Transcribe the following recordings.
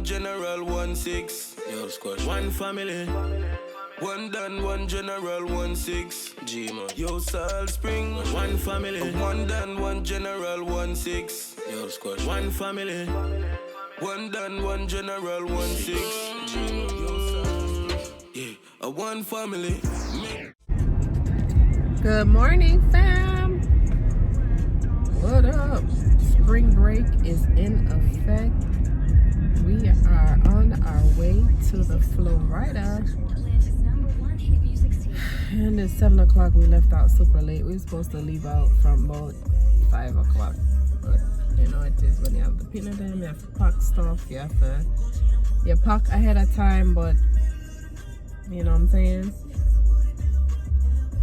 one general, 1-6. Yo, squash. One family. One done, one general, 1-6. G, man. Yo, Salt Spring. One family. One done, one general, 1-6. Yo, squash. One family. One done, one general, 1-6. G, man. Yeah, a one family. Good morning, fam. What up? Spring break is in effect. We are on our way to the Florida. And it's 7 o'clock. We left out super late. We were supposed to leave out from about 5 o'clock. But you know it is when you have the pin of them, you have to pack stuff, you pack ahead of time, but you know what I'm saying?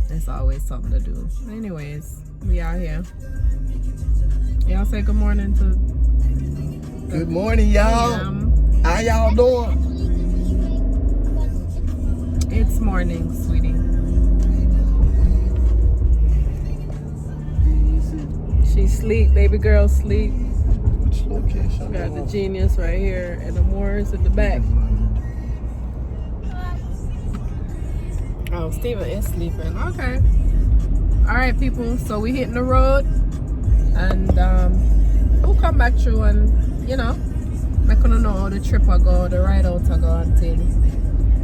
There's always something to do. Anyways, we are here. Y'all say good morning to... Good morning, y'all. How y'all doing? It's morning, sweetie. She sleep, baby girl sleep. Which location? We got the Genius right here and the Moors in the back. Oh, Steven is sleeping. Okay. All right, people. So we hitting the road, and we'll come back through and I couldn't know how the trip will go, the ride out will go and things.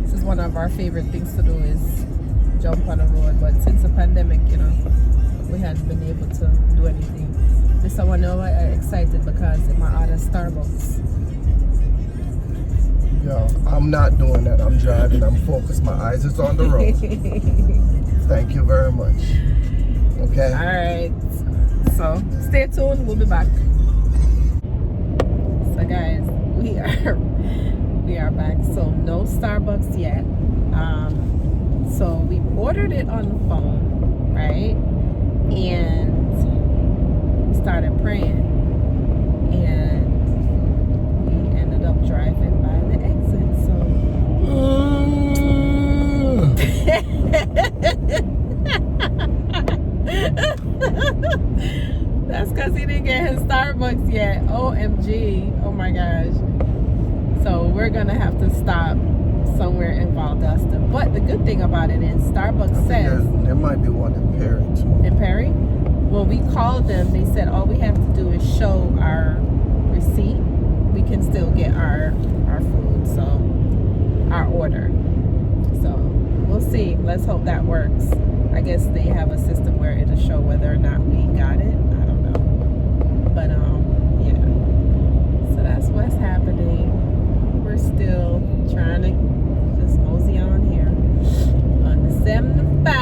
This is one of our favorite things to do is jump on the road. But since the pandemic, we hadn't been able to do anything. This one now I'm excited because I'm out of Starbucks. Yo, I'm not doing that. I'm driving. I'm focused. My eyes is on the road. Thank you very much. Okay. All right. So stay tuned. We'll be back. So guys, we are back. So no Starbucks yet. So we ordered it on the phone, right? And we started praying, and we ended up driving by the exit. So that's because he didn't get his Starbucks yet. OMG. Oh my gosh. So we're gonna have to stop somewhere in Valdosta. But the good thing about it is Starbucks says there might be one in Perry too. In Perry? Well, we called them. They said all we have to do is show our receipt. We can still get our food, so our order. So we'll see. Let's hope that works. I guess they have a system where it'll show whether or not we got it. I don't know. But yeah. So that's what's happening. We're still trying to just mosey on here on the 75.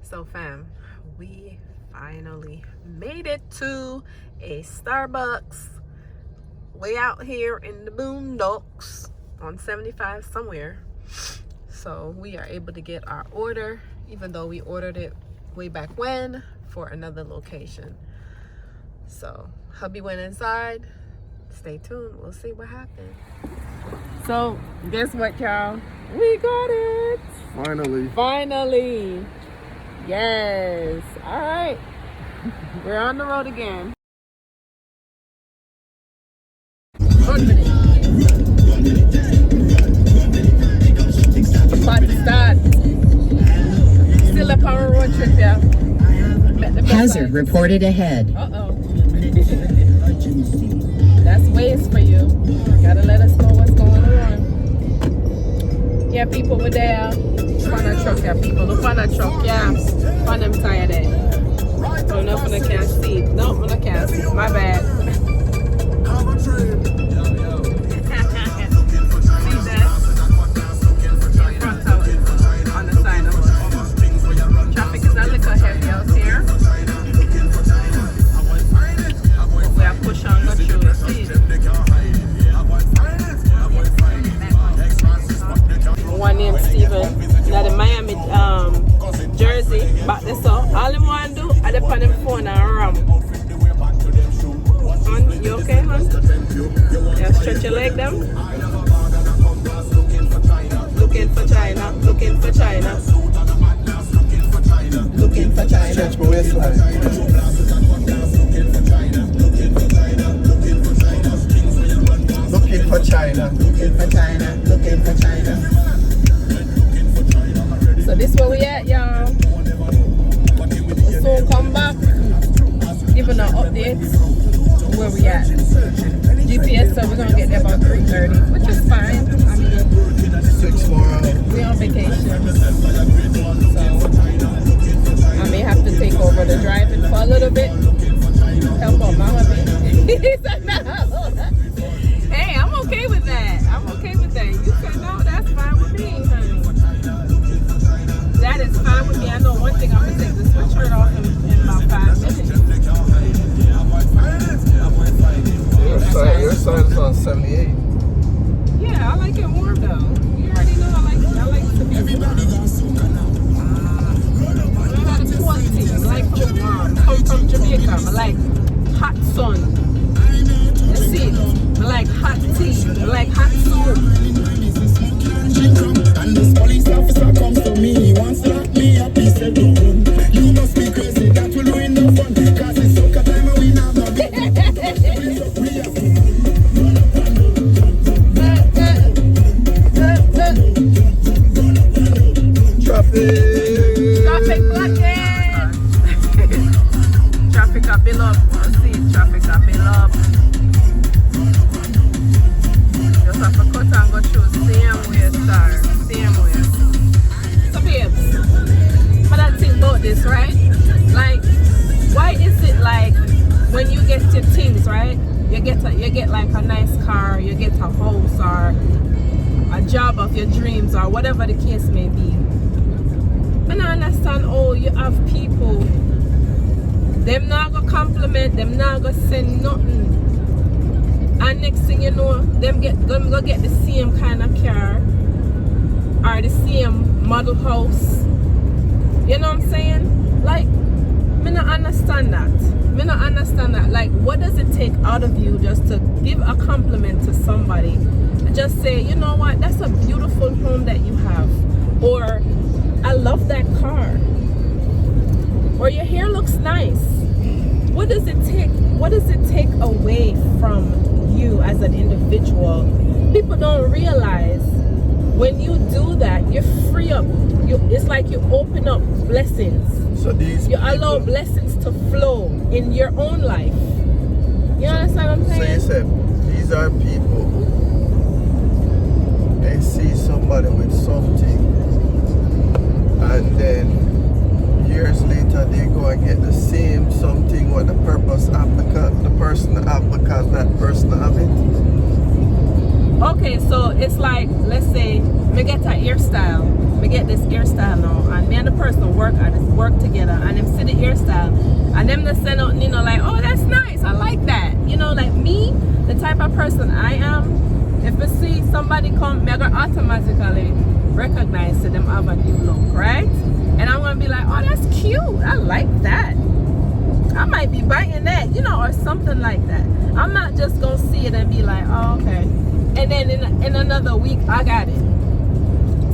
So fam, we finally made it to a Starbucks way out here in the boondocks on 75 somewhere. So we are able to get our order, even though we ordered it way back when for another location. So hubby went inside. Stay tuned. We'll see what happens. So guess what, y'all? We got it. Finally. Yes. All right. We're on the road again. 1 minute. About to start. Still up on a road trip, yeah. Hazard reported ahead. Uh-oh. That's waste for you. Gotta let us know what's going on. Yeah, people were there. Look on that truck, yeah, people. Look on that truck, yeah. On them tire there. Oh, no, I can't see. No, I can't see. My bad. See that? In front of it. On the side of us. Traffic is a little heavy out here. We are push on the through the street. One named Steven. Now the Miami Jersey. Back this up. All him want to do, I dip on him phone and ram. Hon, you okay, hon? Yeah, stretch your leg down. Looking for China. Looking for China. Looking for China. Stretch my waistline. China. So this where we at, y'all. We'll soon come back, giving our updates where we at. GPS said we're gonna get there about 3:30, which is fine. I mean, 6 more hours. we on vacation, so I may have to take over the driving for a little bit. Help out my hubby. He said no. Hey, I'm okay with that. I'm okay with that. You said no, that's fine with me, honey. That is fine with me. I know one thing, I'm gonna take the sweatshirt off in about 5 minutes. Your side is on 78. Yeah, I like it warm though. You already know I like it to be warm. I got a quality. I like it warm. Come from Jamaica. I like hot sun. Let's see. I like hot tea. I like hot soup. And this police officer comes to me, he wants to lock me up, he said, don't run. You must be crazy, that will ruin the fun. Cause it's soccer time and we have no good. Traffic blocking. Traffic up, bill up. Let's see. Traffic up, bill up. Just have to cut and go through same way, sir. Same way. So babes, but I think about this, right? Like, why is it like when you get your things, right? You get like a nice car, you get a house or a job of your dreams or whatever the case may be. And I understand, oh, you have people, them not gonna compliment, them not gonna send nothing. And next thing you know, them go get the same kind of car or the same model house. You know what I'm saying? Like, me not understand that. Me not understand that. Like, what does it take out of you just to give a compliment to somebody and just say, you know what, that's a beautiful home that you have, or I love that car, or your hair looks nice. What does it take? What does it take away from you as an individual? People don't realize when you do that, you free up. It's like you open up blessings. So these you allow blessings to flow in your own life. You understand what I'm saying? So you said these are people, they see somebody with something, and then years later they go and get the same something what the person have because that person have it. Okay, so it's like, let's say we get a hairstyle. We get this hairstyle now, and me and the person work together, and them see the hairstyle, and them just send out, you know, like, oh, that's nice, I like that. You know, like me, the type of person I am, if I see somebody come, me I gonna automatically recognize them have a new look, right? And I'm gonna be like, oh, that's cute, I like that. I might be biting that, you know, or something like that. I'm not just gonna see it and be like, oh, okay. And then in another week, I got it.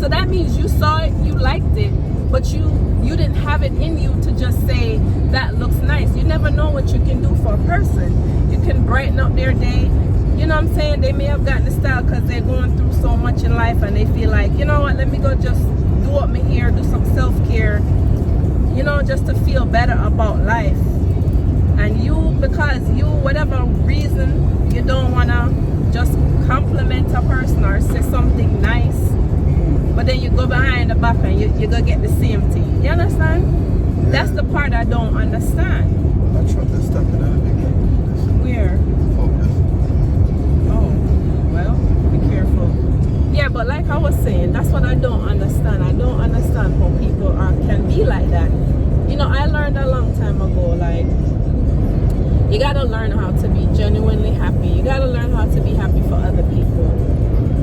So that means you saw it, you liked it, but you didn't have it in you to just say, that looks nice. You never know what you can do for a person. You can brighten up their day. You know what I'm saying? They may have gotten the style because they're going through so much in life and they feel like, you know what, let me go just do up my hair, do some self-care, you know, just to feel better about life. And you, because you, whatever reason, you don't want to just compliment a person or say something nice, but then you go behind the back and you go get the same thing. You understand? Yeah. That's the part I don't understand. I tried to stop it at the beginning. Where? Oh, well, be careful. Yeah, but like I was saying, that's what I don't understand. I don't understand how people can be like that. You know, I learned a long time ago, like, you gotta learn how to be genuinely happy. You gotta learn how to be happy for other people.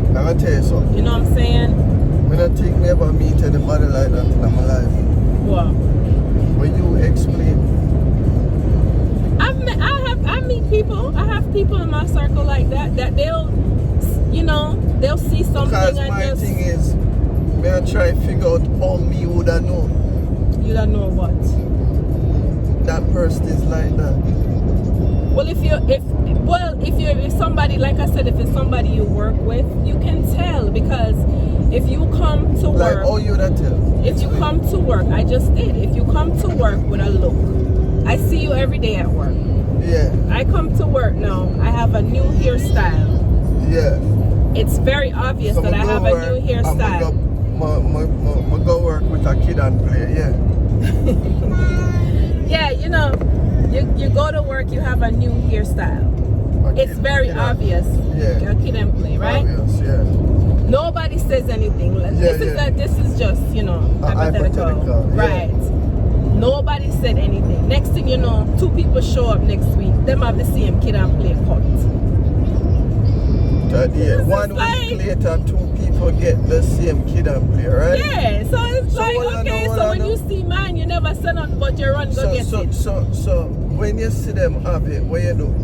I'm gonna tell you something. You know what I'm saying? When I think me ever meet anybody like that in my life. What? When you explain. I meet people. I have people in my circle like that they'll, you know, they'll see something. Because my thing is, may I try to figure out how me would have known. You don't know what? That person is like that. Well, if somebody, like I said, if it's somebody you work with, you can tell, because if you come to Like, work, oh, you that tell. if you come to work, I just did. If you come to work with a look, I see you every day at work. Yeah, I come to work now, I have a new hairstyle. yeah. It's very obvious So that I have a new hairstyle. I go work with a kid and play, yeah. Yeah, you know, you go to work, you have a new hairstyle. It's very obvious. Yeah. You're a kid and play, right? Obvious, yeah. Nobody says anything. This is just, you know, hypothetical. Hypothetical, yeah. Right. Nobody said anything. Next thing you know, 2 people show up next week. Them have the same kid and play cut. Yeah. 1 week later, 2 people get the same kid and play, right? Yeah, so it's So like, hold on, okay, hold so on, when no. you see mine, you never say nothing, but you run, go get it. So when you see them have it, what you do?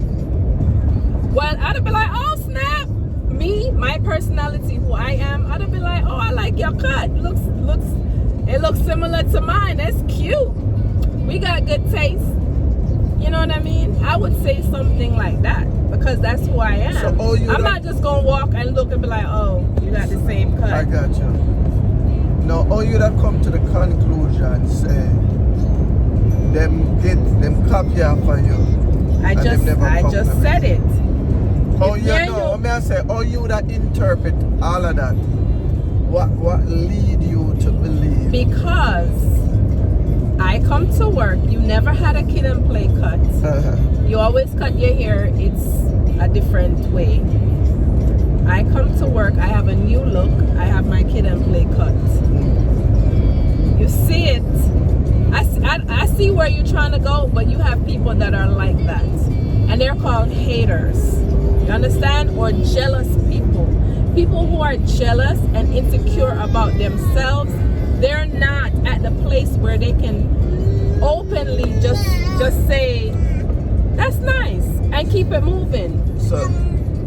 Well, I'd be like, oh snap. Me, my personality, who I am, I'd be like, oh, I like your cut. It looks similar to mine. That's cute. We got good taste. You know what I mean? I would say something like that, because that's who I am. So, I'm not just gonna walk and look and be like, oh, you got the same cut. I got you. No, all you'd have come to the conclusion, say, them copy after you. I just said it. Oh, If you they're know, you- may I say, oh, you that interpret all of that. What lead you to believe? Because I come to work, you never had a kid and play cut. You always cut your hair, it's a different way. I come to work, I have a new look, I have my kid and play cut. You see it. I see where you're trying to go, but you have people that are like that. And they're called haters. You understand? Or jealous people. People who are jealous and insecure about themselves, they're not at the place where they can openly just say, that's nice, and keep it moving. So,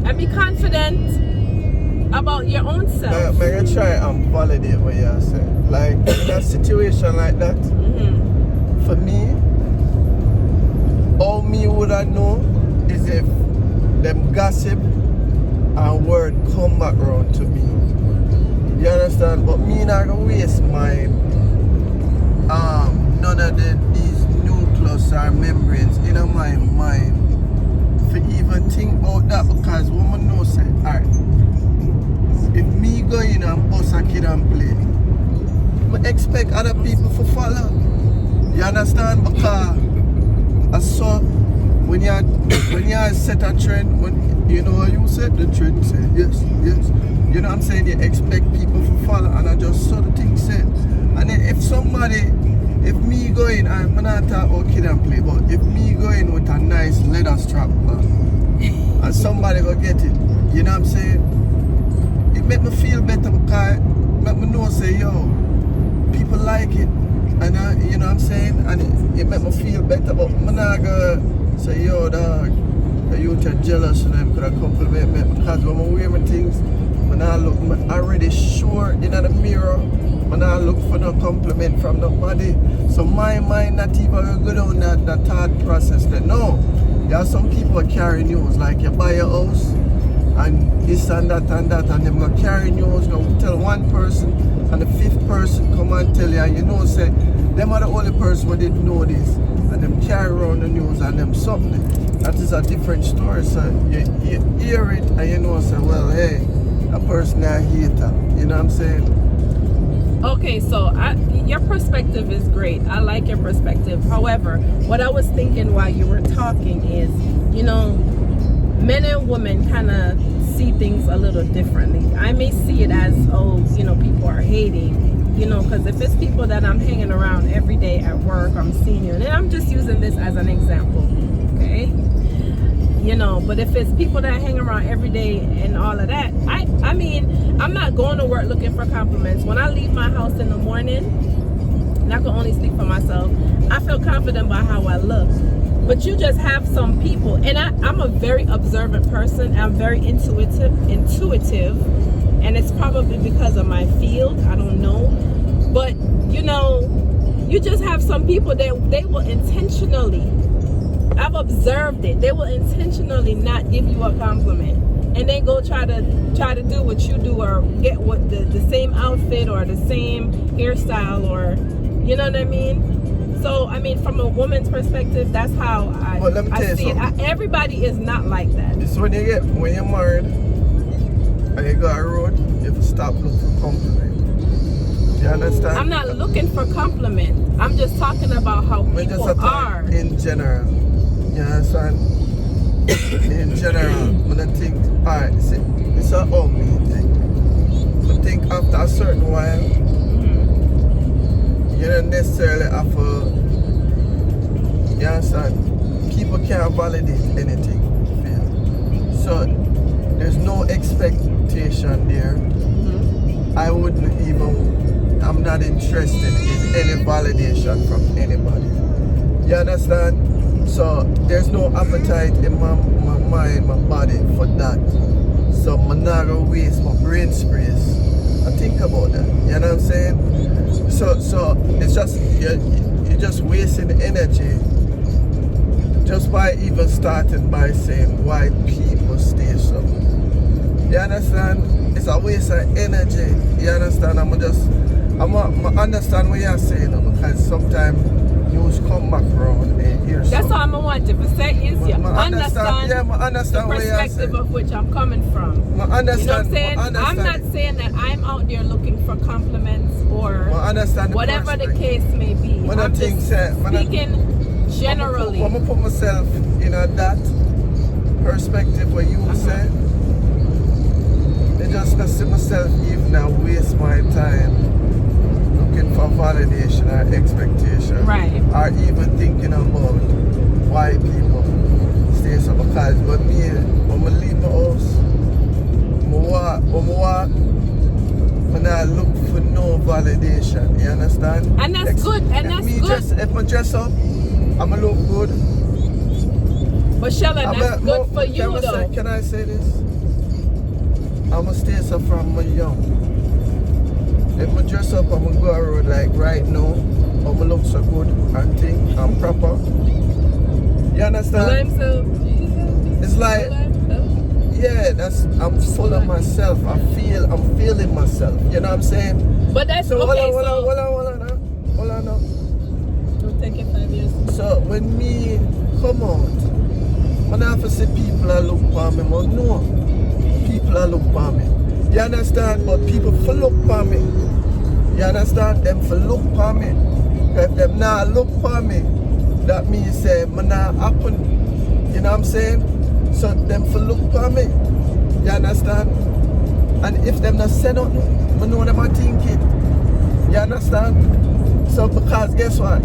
And be confident about your own self. I'm going to try and validate what you're saying. Like, in a situation like that, for me, all me would I know is if them gossip and word come back around to me. You understand? But me not gonna waste my none of these nucleus or membranes in my mind for even think about that, because woman knows say, alright, if me go in and bust a kid and play, I expect other people to follow. You understand? Because I saw when you set a trend, when you know how you set the trend, say yes. You know what I'm saying? You expect people to follow, and I just saw the thing said. And then if me go in, I'm not talking about kid and play, but if me go in with a nice leather strap and somebody go get it, you know what I'm saying? It make me feel better, because it make me know say, yo, people like it. And you know what I'm saying? And it make me feel better, but I'm not gonna say, yo, dog, you are jealous and them could have compliment me, because when I wear my things, when I look, I'm already sure in the mirror, when I look for no compliment from nobody. So my mind not even go down that thought process that no, there are some people carry news, like you buy a house and this and that, and them go carry news, go tell one person, and the 5th person come and tell you, and you know, say, them are the only person who didn't know this, and them carry around the news and them something. That is a different story. So you hear it and you know, say, well, hey, a person a hater. You know what I'm saying? Okay, so your perspective is great. I like your perspective. However, what I was thinking while you were talking is, you know, men and women kind of see things a little differently. I may see it as, oh, you know, people are hating, you know, because if it's people that I'm hanging around every day at work, I'm seeing you, and I'm just using this as an example, okay? You know, but if it's people that hang around every day and all of that, I mean, I'm not going to work looking for compliments. When I leave my house in the morning, and I can only speak for myself, I feel confident by how I look. But you just have some people, and I'm a very observant person. I'm very intuitive, and it's probably because of my field. I don't know, but you know, you just have some people that they will intentionally I've observed it. They will intentionally not give you a compliment, and then go try to do what you do, or get what the same outfit or the same hairstyle, or you know what I mean. So I mean, from a woman's perspective, that's how I see it. Everybody is not like that. It's when you're married and you go on a road, you have to stop looking for compliment. You understand? I'm not looking for compliment. I'm just talking about how people are. In general. You understand? In general, when I think, alright, see, it's a all me thing. I think after a certain while, you don't necessarily have to, you understand? People can't validate anything. So there's no expectation there. I wouldn't even, I'm not interested in any validation from anybody. You understand? So there's no appetite in my mind, my body for that. So I'm not gonna waste my brain space. I think about that. You know what I'm saying? So it's just you're just wasting energy just by even starting by saying why people stay so. You understand? It's a waste of energy. You understand? I understand what you're saying, because sometimes you just come back around and hear something. That's all I'm wanting to say is you understand the perspective of which I'm coming from. You know what I'm saying? I'm not saying that I'm out there looking for compliments or whatever the case may be. I'm just speaking generally. I'm going to put myself in that perspective where you say. I just not see myself even now waste my time looking for validation or expectation. Right. Or even thinking about why people stay so. Because when I leave my house, I walk, and I look for no validation. You understand? And that's good. And that's good. If I dress up, I'ma look good. But Sheldon, that's good for you though. Can I say this? I'ma stay so from my young. If I dress up, I'ma go around like right now. I'ma look so good and think I'm proper. You understand? It's like, yeah, I'm full of myself. I'm feeling myself. You know what I'm saying? But that's so okay. Hold on now. Don't take it 5 years. So when me come out, when I have to see people that look for me, I know people that look for me. You understand? But people for look for me. You understand? Them for look for me. If them not look for me, that means say me not happen. You know what I'm saying? So them for look for me. You understand? And if them not say nothing, I know them are thinking. You understand? So because guess what?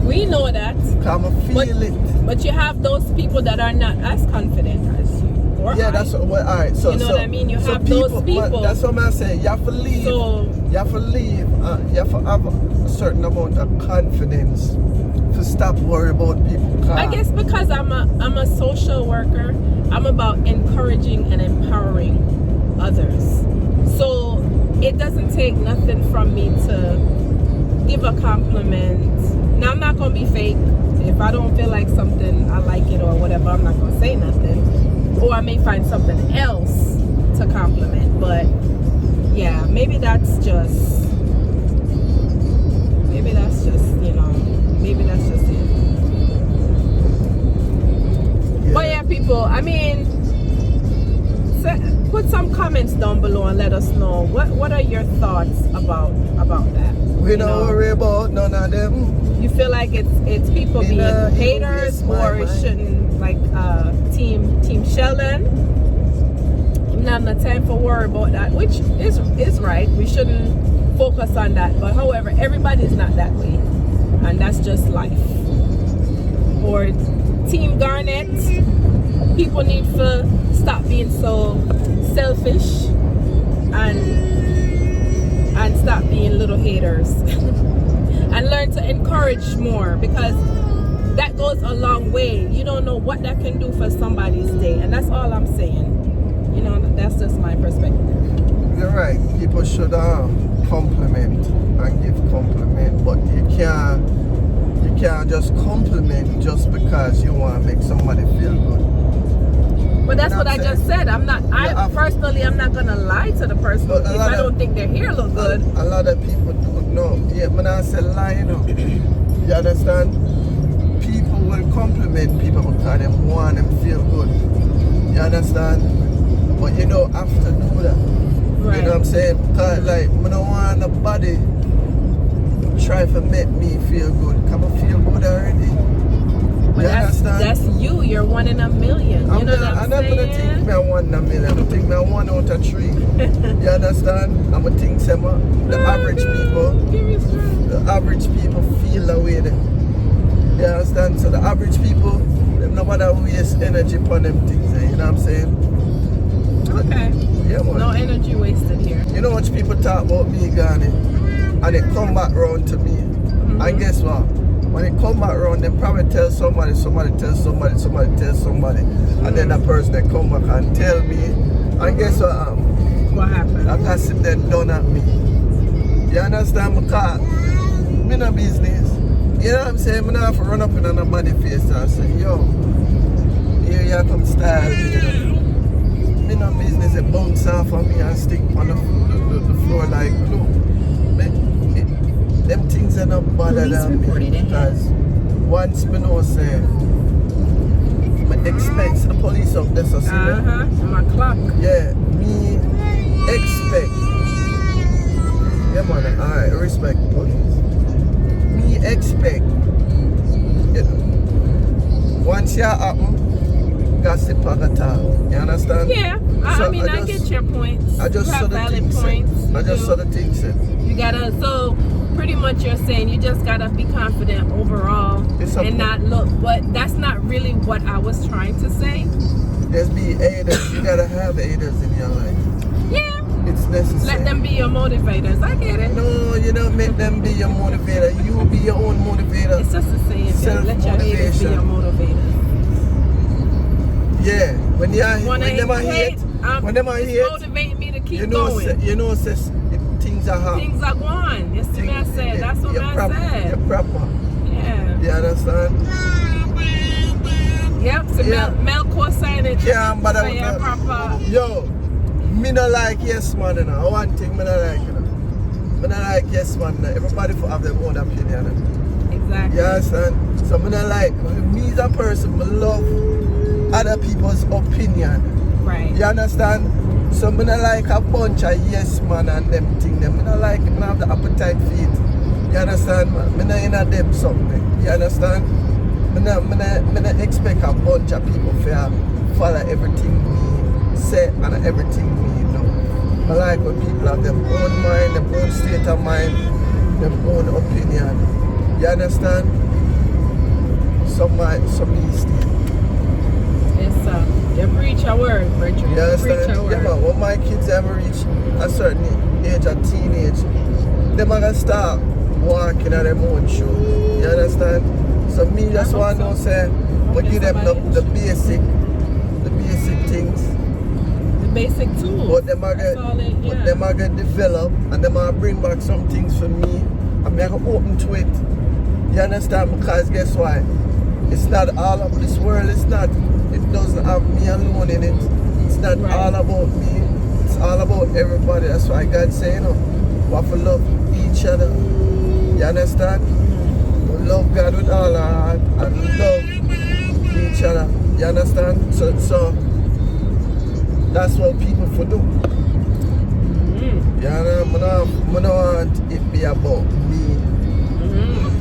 We know that. Because I feel it. But you have those people that are not as confident as you. Yeah, that's what. All right. So you know what I mean. You have people, those people. That's what I'm saying. You have to leave. You have to leave. You have to have a certain amount of confidence to stop worrying about people. I guess because I'm a social worker, I'm about encouraging and empowering others. So it doesn't take nothing from me to give a compliment. Now I'm not gonna be fake. If I don't feel like something, I like it or whatever, I'm not gonna say nothing. Or I may find something else to compliment. But yeah, maybe that's just it. Yeah. But yeah, people, I mean, put some comments down below and let us know what are your thoughts about that. We don't worry about none of them. You feel like it's people being haters, or it shouldn't, like Team Sheldon. I'm not enough time for worry about that, which is right. We shouldn't focus on that. But however, everybody's not that way, and that's just life. Or Team Garnet, people need to stop being so selfish and stop being little haters and learn to encourage more, because that goes a long way. You don't know what that can do for somebody's day, and that's all I'm saying. You know, that's just my perspective. You're right. People should compliment and give compliment, but you You can't just compliment just because you want to make somebody feel good. But that's You know what I I'm just said. I'm not. Yeah, personally, I'm not gonna lie to the person But if a lot I of- don't think their hair look good. A lot of people don't know. Yeah, when I say lie, you know. You understand? People will compliment people because they want them feel good. You understand? But you don't have to do that. Right. You know what I'm saying? Because like, I don't want nobody try to make me feel good. Come I feel good already. But You that's understand? you. You're one in a million. You know what I'm not gonna think saying? me a 1 in a million. I'm think me a 1 out of 3. You understand? I'm gonna think some the average people. Give me strength. The average people feel the way they. You understand? So the average people, them nobody waste energy upon them things. You know what I'm saying? Okay. Yeah, man. No energy wasted here. You know what people talk about me, Ghani, and they come back round to me. And guess what? When they come back round, they probably tell somebody tell somebody, and then that person they come back and tell me. And guess what? What happened? I got sit there done at me. You understand? Because me no business. You know what I'm saying? I don't have to run up in nobody's face and say, yo, here you come style. You know? Me no business. It bounce off of me and stick on the floor like glue. Them things are not bother Police than me. reported ahead. Because once me know say, I expect the police up there, so see me. My clock. Yeah, me expect. Yeah, man. Alright, respect police. Me expect. Once you happen, gossip and talk. You understand? Yeah. I mean, I get your points. I just You saw have the valid thing points. said. I You just do. saw the thing said. You gotta, so pretty much you're saying you just gotta be confident overall It's a- and not look, but that's not really what I was trying to say. There's be haters. You gotta have haters in your life. Yeah. It's necessary. Let them be your motivators. I get it. No, you don't make them be your motivator. You be your own motivator. It's just a saying, Joe. Let your haters be your motivators. Yeah, when them are hate, hate, when them are it's hate, motivate me to keep you know, going. things are happening. Things are going. Yes, I said. That's what I said. You're proper. Yeah. You understand? Yep. So Yeah. Mel co-signed it. Can't bother So with you're that. proper. Yo, me not like yes man, you know. One thing me not like, you know. Me not like yes man. Everybody for have their own opinion. Exactly. You understand? So me not like, me as a person, me love other people's opinion. Right. You understand? So me not like a bunch of yes man and them thing. Me not like, me not have the appetite for it. You understand? Me not in a them something. You understand? Me not expect a bunch of people to follow everything me say and everything me do. I like when people have their own mind, their own state of mind, their own opinion. You understand? Some mistake. It's you preach a word, Richard. You You preach understand? a word. Yeah, man. When my kids ever reach a certain age, a teenage, them are gonna start walking on their own shoe. You understand? So me just hope want to so. say, we give them the basic things, The basic tools. but them are That's all it, but them are gonna develop, and them are bring back some things for me, and me are gonna open to it. You understand? Because guess why? It's not all of this world. It's not. It doesn't have me alone in it. It's not Right. all about me. It's all about everybody. That's why God say, you know, we have to love each other. You understand? We love God with all our heart and love each other. You understand? So that's what people for do. You know, I don't want it be about me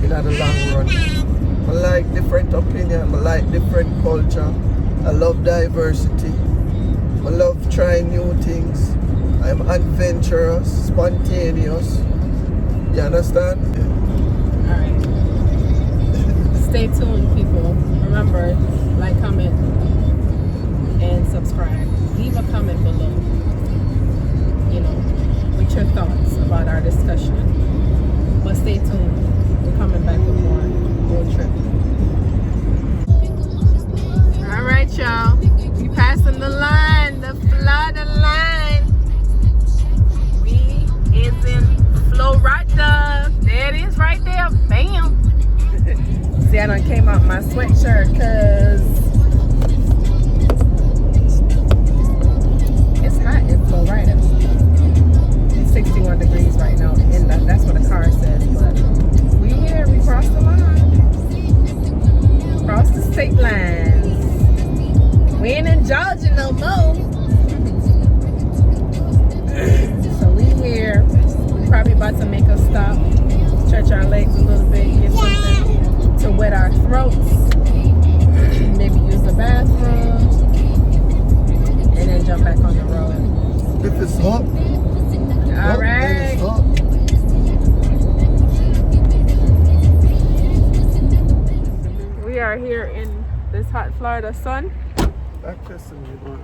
in the long run. I like different opinion, I like different culture. I love diversity. I love trying new things. I'm adventurous, spontaneous. You understand? Alright. Stay tuned, people. Remember, like, comment, and subscribe. Leave a comment below. You know, with your thoughts about our discussion. But stay tuned. We're coming back with more road trip. Alright, y'all. We passing the line, the Florida line. We is in Florida. There it is right there. Bam. See, I done came out my sweatshirt because it's hot in Florida. It's 61 degrees right now, and that's what the car says. But we here, we crossed the line. Crossed the state lines. We ain't in Georgia no more. So we here. We probably about to make a stop, stretch our legs a little bit, get something to wet our throats, maybe use the bathroom, and then jump back on the road. If it's hot. All right. It's hot. We are here in this hot Florida sun. That kissing me, but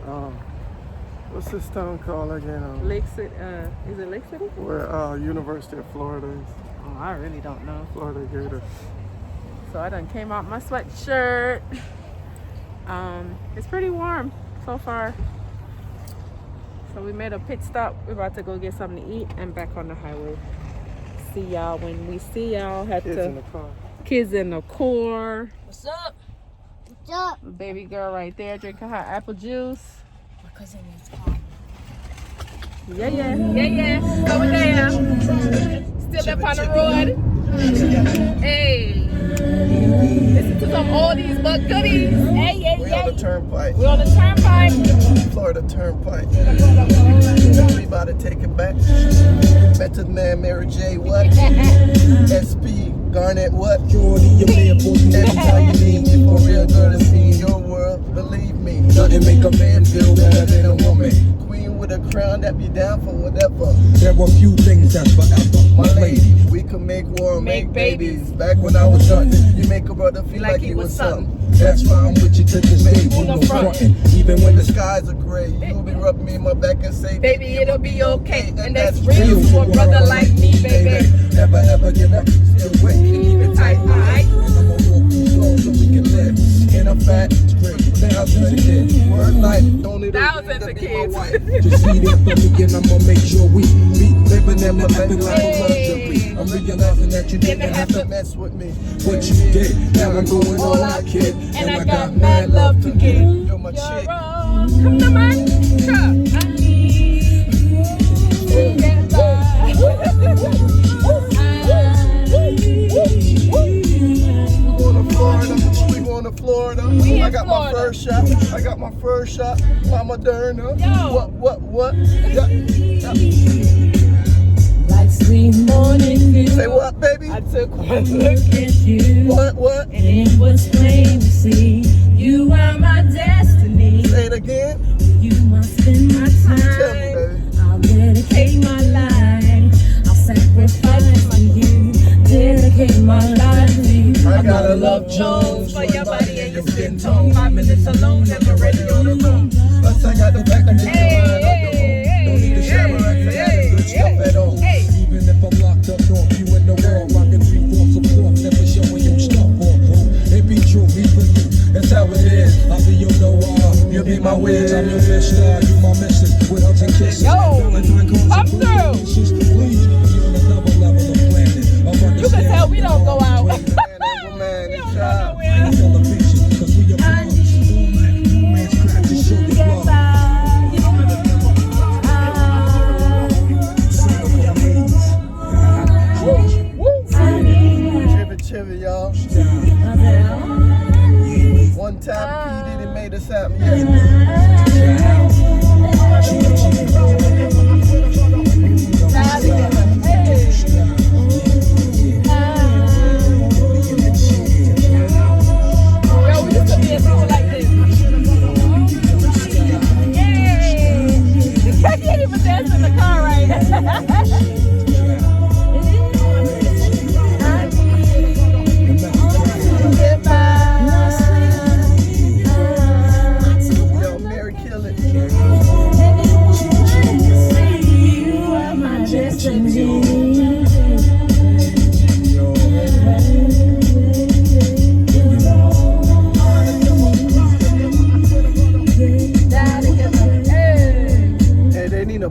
what's this town called again? Lake City, is it Lake City? Where University of Florida is. Oh, I really don't know. Florida Gator. So I done came out my sweatshirt. It's pretty warm so far. So we made a pit stop. We're about to go get something to eat and back on the highway. See y'all when we see y'all. Kids in the car. Kids in the car. What's up? What's up? Baby girl right there drinking her apple juice. My cousin is calling. Yeah. Over there. Still up on the road. Hey. Listen to some oldies but goodies. Hey. We on the turnpike. We're on the turnpike. Florida Turnpike. We about to take it back. Method Man, Mary J. What? SP, Garnett. What? Every time you need me for real, girl, to see your world. Believe me, nothing make a man feel better than a woman. Queen with a crown that be down for whatever. There were few things that's forever. My lady, we could make war and make babies. Back when I was young, you make a brother feel like he was something. That's why I'm with you to this day. With no frontin'. Even when The skies are gray, you'll be rubbing me in my back and say, Baby, it'll be okay. And that's real for a brother like me, baby. never ever give up. Still wait. Keep it tight, alright? I'ma walk these roads so we can live in a fat straight. Thousands of kids. word life, don't need Thousands to of be my kids. wife. Just see this for me and I'ma make sure we meet. Living and living like a Hey. luxury. I'm realizing that you didn't have to Mess with me. what you did. Now I'm going all out, kid. And I got mad love to give. You're my chick. You're all. Come on, man. Come. I need We going to Florida. We in I got my Florida. first shot. Mama Derna. Yo. What? Yeah. Like sweet morning dew, Say what, baby? I took one look. look at you, What? and it was plain to see you are my destiny. Say it again. You must spend my Tell me, time. baby. I'll dedicate my life. I'll sacrifice for you. Dedicate my life to you. I got a love Jones For your body and your skin tone. 5 minutes alone and we're ready on the road. Plus I got the back of the Hey, Don't need the shower, I can have good stuff at all. Hey. Even if I'm locked up north, you in the world, rockin' 3/4 support, never showing you stuff or it be true, me for you. That's how it is. I'll be your Noah, you'll be my wiz. I'm your best star, you my missus. With hugs and kisses. Yo, Valentine cards come and through. wishes. Please, you're on another level of planet. You can tell we don't go out. Man, it's child. Celebration, 'cause we are brothers. All man's craft to show your love. Chivy, y'all. One time, P. Diddy made us happen. Yeah.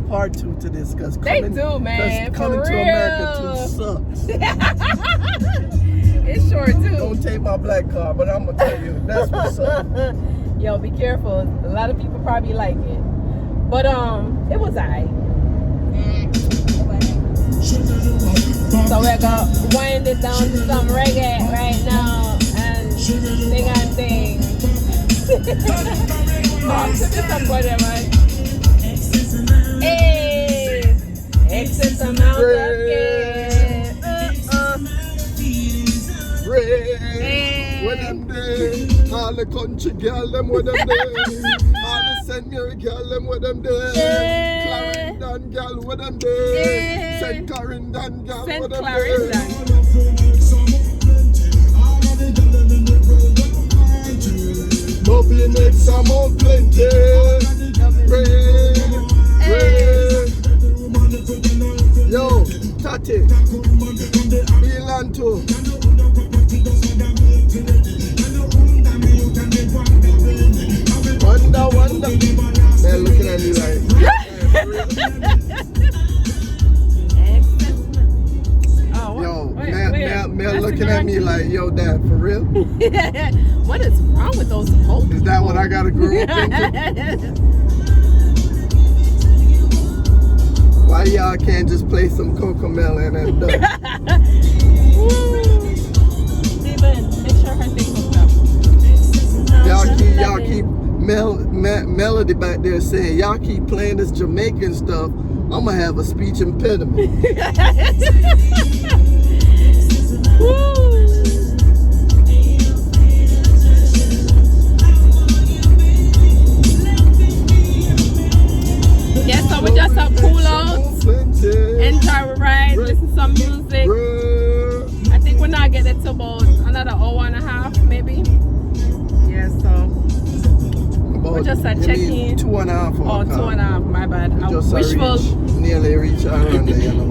part 2 to this because They do, man. coming For to real. America 2 sucks. It's short too. Don't take my black car, but I'm gonna tell you that's what's up. Yo, be careful. A lot of people probably like it, but it was alright. So we're gonna wind it down to some reggae right now and sing and sing. Oh, to be some good, man. Hey, excess amount of care. Rain, when them there, all the country girl them with them there, all the St. Mary girl them with them there, Clarendon girl with them there, St. Clarendon girl St. with them Clarendon. there. Moving next amount plenty, rain, rain. Yo, Tati, Milan too. Wonder. They're looking at me like, yo, Mel looking at me like, yo, Dad, for real? What is wrong with those folks? Is that what I gotta grow up into? Why y'all can't just play some Cocomelon and done? Steven, make sure her thing hooked up. Y'all keep Melody back there saying, y'all keep playing this Jamaican stuff, I'm gonna have a speech impediment. Yeah, so we just up cool out, enjoy the ride, listen to some music. I think we're not getting to about another hour and a half, maybe. Yeah, so we're just a check-in. 2.5 Oh, 2.5, my bad. Just nearly reach around there, you know.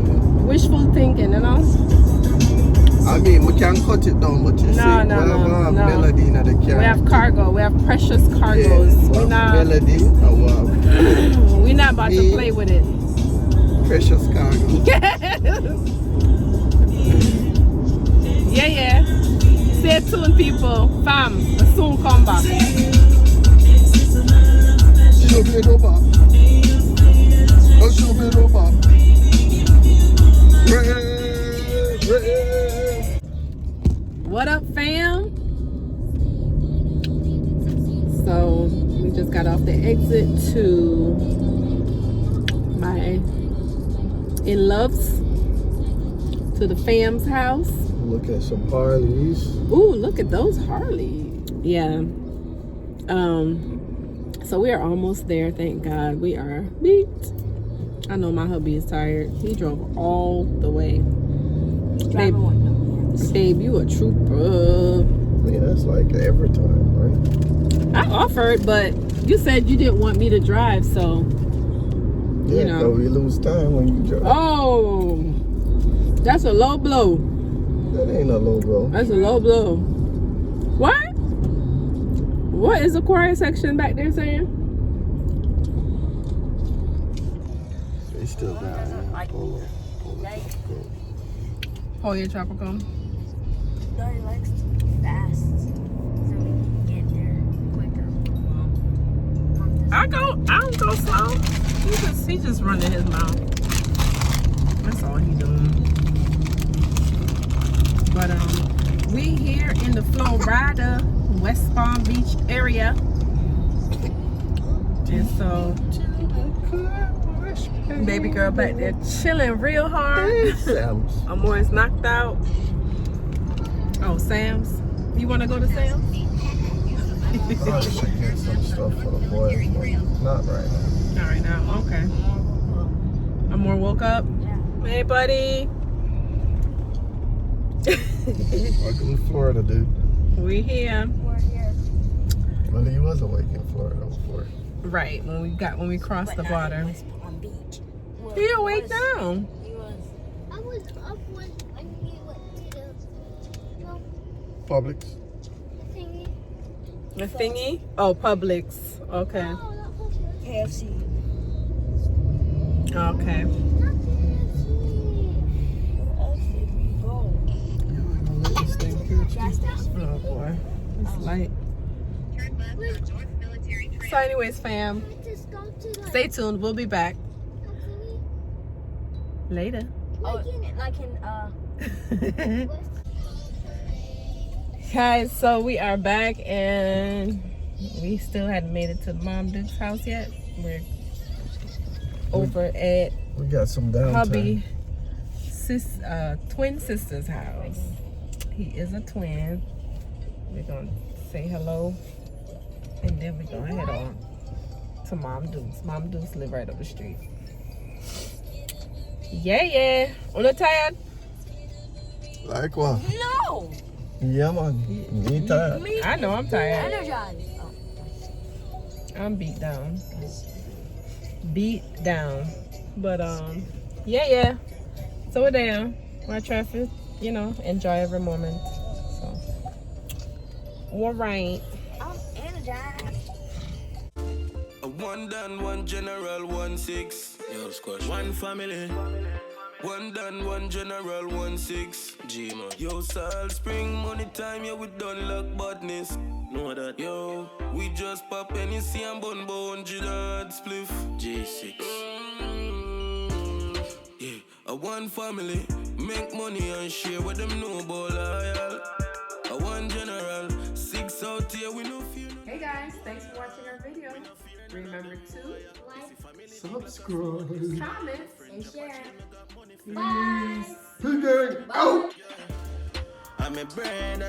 Wishful thinking, you know? I mean, we can cut it down, but you see, No. Melody in the car. We have cargo. We have precious cargos. Yeah, Melody, We're not about to play with it. Precious cargo. Yeah. Stay tuned, people. Fam, we'll soon come back. Show me over. Oh, show me over. What up, fam? So we just got off the exit to my in-loves, to the fam's house. Look at some Harleys. Ooh, look at those Harleys. Yeah. So we are almost there, thank God. We are beat. I know my hubby is tired. He drove all the way. Babe, you a trooper. I mean, that's like every time, right? I offered, but you said you didn't want me to drive, so Yeah, you know. so we lose time when you drive. Oh, that's a low blow. That ain't a low blow. That's a low blow. What? What is the quiet section back there saying? They still got it. Pull up. Oh, yeah, tropical. Daddy likes to be fast, so we can get there quicker. I don't go slow. He just running his mouth. That's all he doing. But we here in the Florida, West Palm Beach area. And so baby girl back there chilling real hard. Sam's. Amore's knocked out. Oh, Sam's. You want to go to Sam's? I should get some stuff for the boys, but not right now. Not right now. Okay. Amore woke up. Hey, buddy. Welcome to Florida, dude. We here. We're here. Well, he was awake in Florida before. Right when we crossed the border. West Palm Beach. He awake now. He was. I was up when he went to the Publix. thingy. The thingy? Oh, Publix. Okay. Oh, not Publix. KFC. Okay. Oh boy, it's light. So anyways, fam, Just go to the stay tuned. We'll be back later. Guys, so we are back and we still hadn't made it to Mom Duke's house yet. We're over at We got some downtime. hubby twin sister's house. He is a twin. We're gonna say hello and then we're gonna head on to Mom Duke's. Mom Duke's live right up the street. Yeah. Uno tired? Like what? No! Yeah, man. Me tired. I know I'm tired. Energized. I'm beat down. But yeah. So we're down. We're traffic, enjoy every moment. So all right. I'm energized. One done, one general, 1-6. Yo, squash. One family. One done, one general, 1-6. G man. Yo, Salt Spring, money time, yeah, we done luck badness. Know that. Yo, we just pop NEC and bun 100 hard spliff. G6. Yeah, a one family, make money and share with them know about loyal. A one general, 6 out here, we no fear. Hey guys, thanks for watching our video. Remember to Subscribe. comment And share. Bye. I'm a brand